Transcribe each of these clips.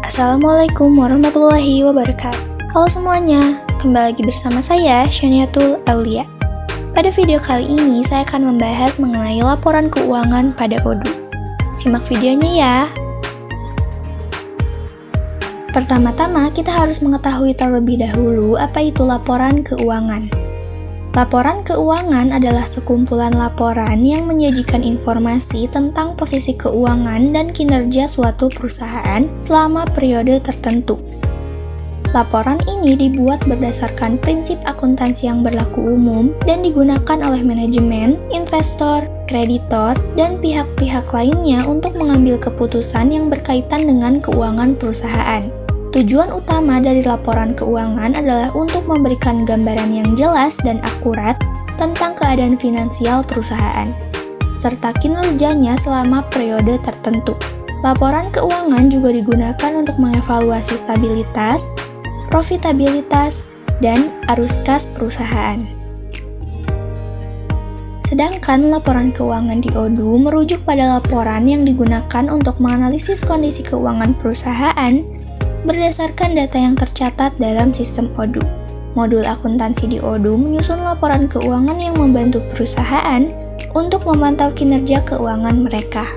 Assalamualaikum warahmatullahi wabarakatuh. Halo semuanya, kembali lagi bersama saya Syaniatul Aulia. Pada video kali ini saya akan membahas mengenai laporan keuangan pada ODU. Simak videonya ya. Pertama-tama kita harus mengetahui terlebih dahulu apa itu laporan keuangan. Laporan keuangan adalah sekumpulan laporan yang menyajikan informasi tentang posisi keuangan dan kinerja suatu perusahaan selama periode tertentu. Laporan ini dibuat berdasarkan prinsip akuntansi yang berlaku umum dan digunakan oleh manajemen, investor, kreditor, dan pihak-pihak lainnya untuk mengambil keputusan yang berkaitan dengan keuangan perusahaan. Tujuan utama dari laporan keuangan adalah untuk memberikan gambaran yang jelas dan akurat tentang keadaan finansial perusahaan, serta kinerjanya selama periode tertentu. Laporan keuangan juga digunakan untuk mengevaluasi stabilitas, profitabilitas, dan arus kas perusahaan. Sedangkan laporan keuangan di ODU merujuk pada laporan yang digunakan untuk menganalisis kondisi keuangan perusahaan berdasarkan data yang tercatat dalam sistem ODU. Modul akuntansi di ODU menyusun laporan keuangan yang membantu perusahaan untuk memantau kinerja keuangan mereka.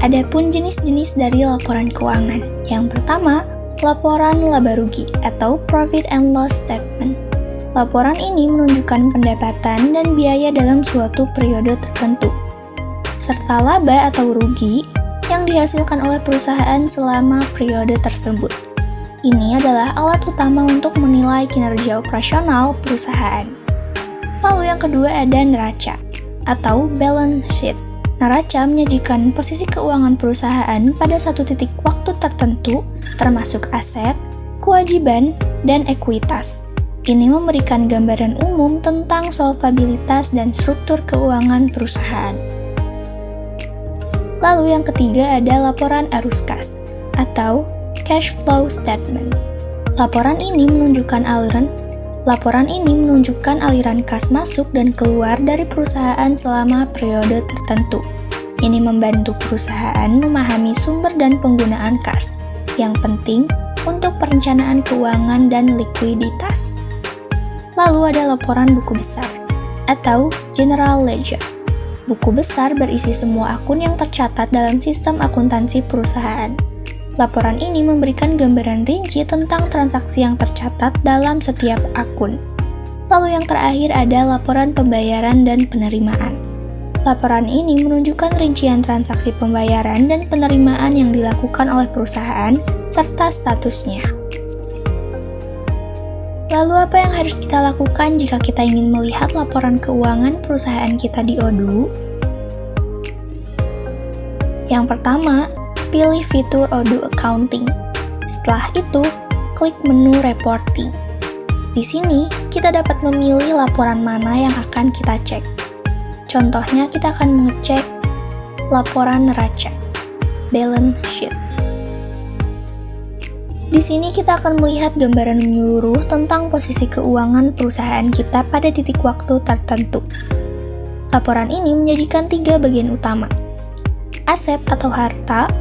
Adapun jenis-jenis dari laporan keuangan. Yang pertama, laporan laba rugi atau Profit and Loss Statement. Laporan ini menunjukkan pendapatan dan biaya dalam suatu periode tertentu, serta laba atau rugi yang dihasilkan oleh perusahaan selama periode tersebut. Ini adalah alat utama untuk menilai kinerja operasional perusahaan. Lalu yang kedua ada neraca atau balance sheet. Neraca menyajikan posisi keuangan perusahaan pada satu titik waktu tertentu, termasuk aset, kewajiban, dan ekuitas. Ini memberikan gambaran umum tentang solvabilitas dan struktur keuangan perusahaan. Lalu yang ketiga ada laporan arus kas atau cash flow statement. Laporan ini menunjukkan aliran kas masuk dan keluar dari perusahaan selama periode tertentu. Ini membantu perusahaan memahami sumber dan penggunaan kas yang penting untuk perencanaan keuangan dan likuiditas. Lalu ada laporan buku besar atau general ledger. Buku besar berisi semua akun yang tercatat dalam sistem akuntansi perusahaan. Laporan ini memberikan gambaran rinci tentang transaksi yang tercatat dalam setiap akun. Lalu yang terakhir ada laporan pembayaran dan penerimaan. Laporan ini menunjukkan rincian transaksi pembayaran dan penerimaan yang dilakukan oleh perusahaan serta statusnya. Lalu apa yang harus kita lakukan jika kita ingin melihat laporan keuangan perusahaan kita di ODU? Yang pertama, pilih fitur ODU Accounting. Setelah itu, klik menu Reporting. Di sini, kita dapat memilih laporan mana yang akan kita cek. Contohnya, kita akan mengecek laporan neraca, balance sheet. Di sini kita akan melihat gambaran menyeluruh tentang posisi keuangan perusahaan kita pada titik waktu tertentu. Laporan ini menyajikan 3 bagian utama: aset atau harta,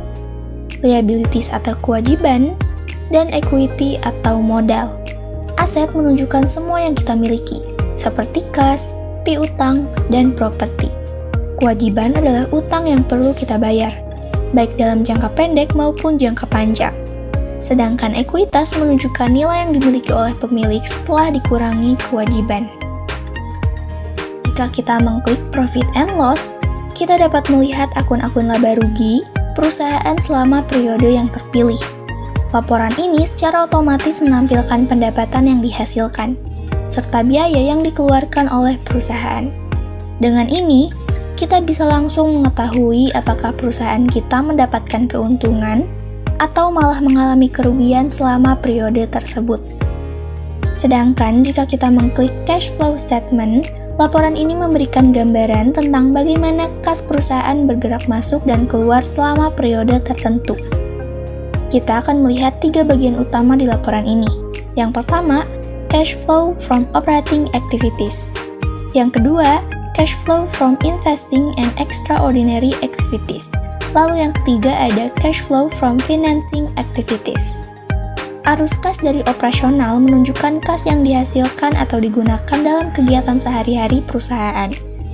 liabilities atau kewajiban, dan equity atau modal. Aset menunjukkan semua yang kita miliki, seperti kas, piutang, dan properti. Kewajiban adalah utang yang perlu kita bayar, baik dalam jangka pendek maupun jangka panjang. Sedangkan ekuitas menunjukkan nilai yang dimiliki oleh pemilik setelah dikurangi kewajiban. Jika kita mengklik Profit and Loss, kita dapat melihat akun-akun laba rugi perusahaan selama periode yang terpilih. Laporan ini secara otomatis menampilkan pendapatan yang dihasilkan, serta biaya yang dikeluarkan oleh perusahaan. Dengan ini, kita bisa langsung mengetahui apakah perusahaan kita mendapatkan keuntungan atau malah mengalami kerugian selama periode tersebut. Sedangkan jika kita mengklik Cash Flow Statement, laporan ini memberikan gambaran tentang bagaimana kas perusahaan bergerak masuk dan keluar selama periode tertentu. Kita akan melihat 3 bagian utama di laporan ini. Yang pertama, Cash Flow from Operating Activities. Yang kedua, Cash Flow from Investing and Extraordinary Activities. Lalu yang ketiga ada cash flow from financing activities. Arus kas dari operasional menunjukkan kas yang dihasilkan atau digunakan dalam kegiatan sehari-hari perusahaan.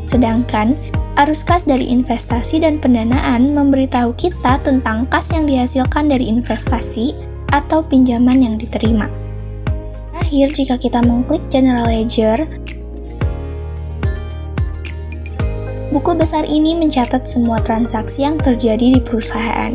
Sedangkan, arus kas dari investasi dan pendanaan memberitahu kita tentang kas yang dihasilkan dari investasi atau pinjaman yang diterima. Terakhir, jika kita mengklik General Ledger, buku besar ini mencatat semua transaksi yang terjadi di perusahaan,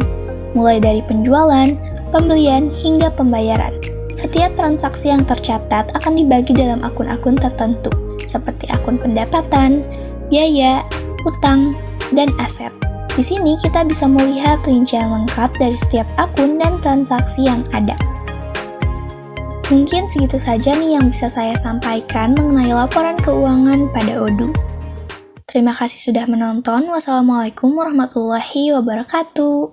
mulai dari penjualan, pembelian, hingga pembayaran. Setiap transaksi yang tercatat akan dibagi dalam akun-akun tertentu, seperti akun pendapatan, biaya, utang, dan aset. Di sini kita bisa melihat rincian lengkap dari setiap akun dan transaksi yang ada. Mungkin segitu saja nih yang bisa saya sampaikan mengenai laporan keuangan pada Odoo. Terima kasih sudah menonton. Wassalamualaikum warahmatullahi wabarakatuh.